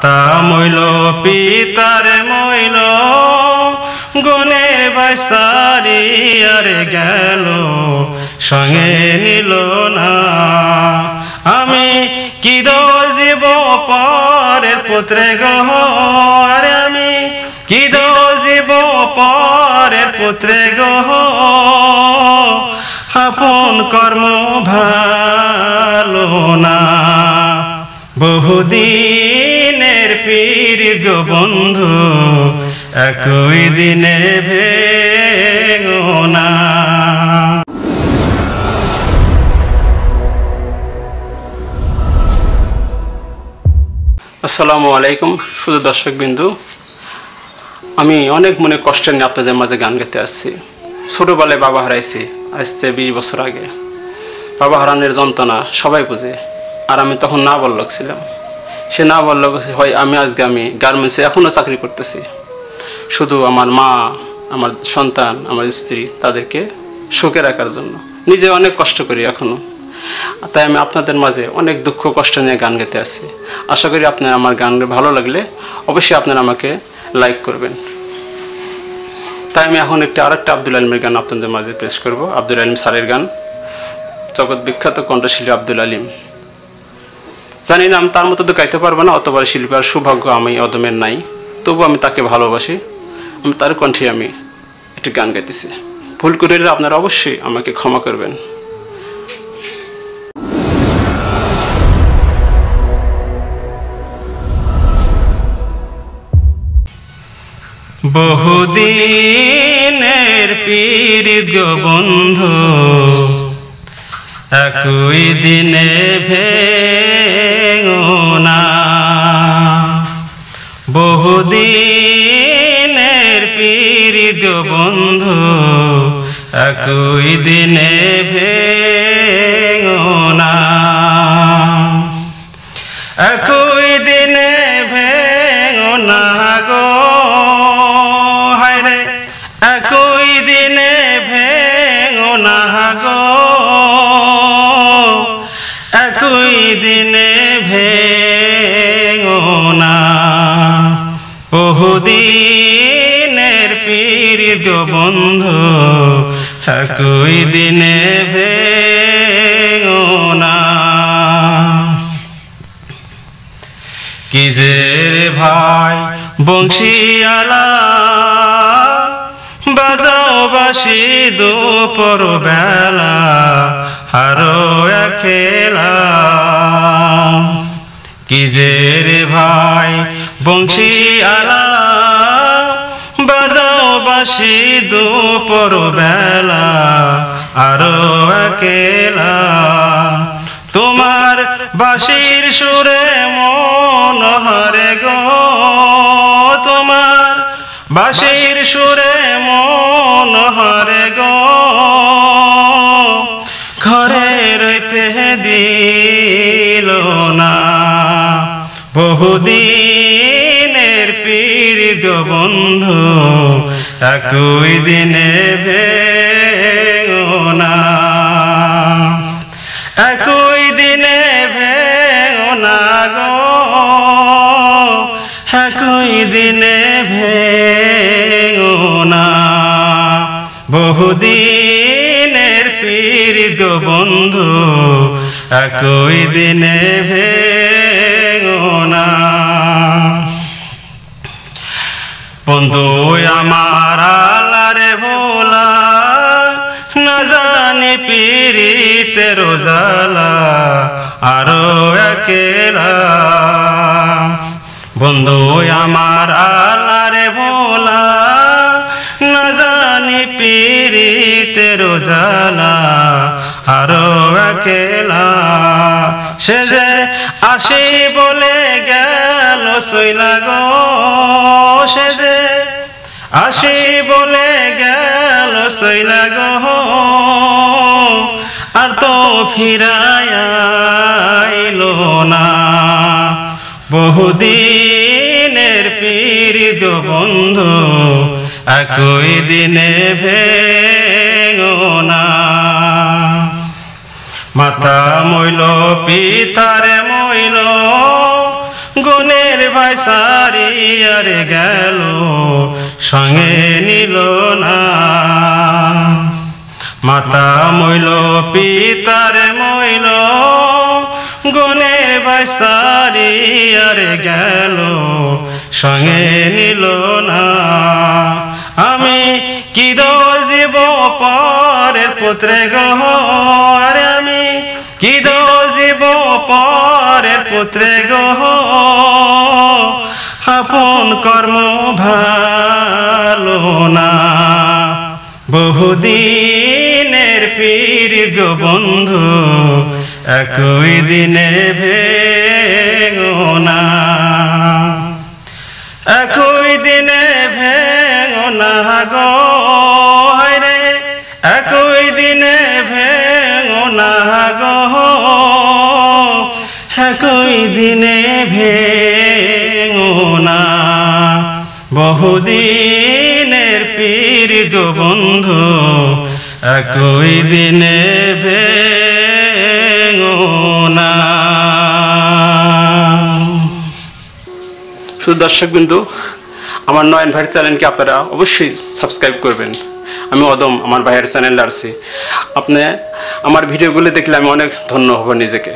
মাতা মইল পিতার মইল গুনে বাইসারি আর গেল সঙ্গে নিল না। আমি কি দোষ দিব পরের পুত্রে গো, আরে আমি কি দোষ দিব পরের পুত্রে গো, আপন কর্ম ভালো না। বহুদিনের পীর গো বন্ধু একই দিনে ভেঙো না। আসসালামু আলাইকুম শুধু দর্শক বিন্দু, আমি অনেক মনে কষ্ট নিয়ে আপনাদের মাঝে গান গাইতে আসছি। ছোটবেলায় বাবা হারাইছি, আসতে 20 বছর আগে। বাবা হারানোর যন্ত্রণা সবাই বুঝে, আর আমি তখন না বললক ছিলাম। সে না বললক হয় আমি গার্মেন্টসে এখনও চাকরি করতেছি, শুধু আমার মা, আমার সন্তান, আমার স্ত্রী তাদেরকে সুখে রাখার জন্য। নিজে অনেক কষ্ট করি এখনও, তাই আমি আপনাদের মাঝে অনেক দুঃখ কষ্ট নিয়ে গান গাইতে আসছি। আশা করি আপনার আমার গান ভালো লাগলে অবশ্যই আপনারা আমাকে লাইক করবেন। তাই আমি এখন আরেকটা আব্দুল আলিমের গান আপনাদের মাঝে পেশ করব। আব্দুল আলিম স্যারের গান, জগৎ বিখ্যাত কণ্ঠশিল্পী আব্দুল আলিম। জানি না আমি তার মতো তো গাইতে পারবো না, অত বড় শিল্পী আর সৌভাগ্য আমি অদমের নাই, তবু আমি তাকে ভালোবাসি। আমি তার কণ্ঠে আমি একটি গান গাইতেছি। ভুল করলে আপনারা অবশ্যই আমাকে ক্ষমা করবেন। বহুদিনের পীর গো বন্ধু একই দিনে ভেঙো না। বহুদিনের পীর গো বন্ধু একই দিনে ভেঙো না। একই দিনে ভেঙো না গো, হায়রে একই দিনে ভেঙো না গো, একই দিনে ভেঙো না। বহুদিনের পীর গো বন্ধু একই দিনে ভেঙো না। কি যে রে ভাই বংশীওয়ালা বাজাও বাঁশি দুপুর বেলা হারো খেলা। কি যে রে ভাই বংশীওয়ালা বাজাও বাঁশি দুপুর বেলা আরো খেলা। তোমার বাঁশির সুরে মন হরে গো, তোমার বাঁশির সুরে মন হরে গো, ঘরে রইতে দিল না। বহুদিনের পীর গো বন্ধু একই দিনে ভেঙো না। একই দিনে ভেঙো না গো, একই দিনে ভেঙো না। বহুদিনের পীর গো বন্ধু একই দিনে ভেঙো না। বন্ধু আমার আল্লাহরে ভোলা না জানি পীরিতের জ্বালা আরো একেলা। বন্ধু আমার আল্লাহরে ভোলা না জানি পীরিতের জ্বালা আরো একেলা। সে যে আসি বলে গেল সইলা গো, সে যে আসি বলে গেল সইলা গো, আর তো ফিরাইলো না। বহুদিনের পীর গো বন্ধু একই দিনে ভেঙো না। মাতা মইল পিতারে মইল গুণ গুণের ভাই সারিয়ারে গেল সঙ্গে নিল না মাতা মইল পিতার মইল গুণের ভাই সারিয়ারে গেল সঙ্গে নিল না আমি কি দোষ দিব পরের পুত্রে গো আরে আমি কি দোষ দিব পরের পুত্রে গো আপন কর্ম ভালো না বহুদিনের পীড়িত বন্ধু একই দিনে ভেঙো না একই দিনে ভেঙো না গো রে একই দিনে ভেঙো না গো একই দিনে ভেঙো না বহুদিনের পীড়িত বন্ধু একই দিনে ভেঙো না। শুধু দর্শক বিন্দু আমার নয়ন ভাইয়ের চ্যানেলকে আপনারা অবশ্যই সাবস্ক্রাইব করবেন। আমি অদম আমার ভাইয়ের চ্যানেল আসছি, আপনি আমার ভিডিওগুলো দেখলে আমি অনেক ধন্য হব নিজেকে।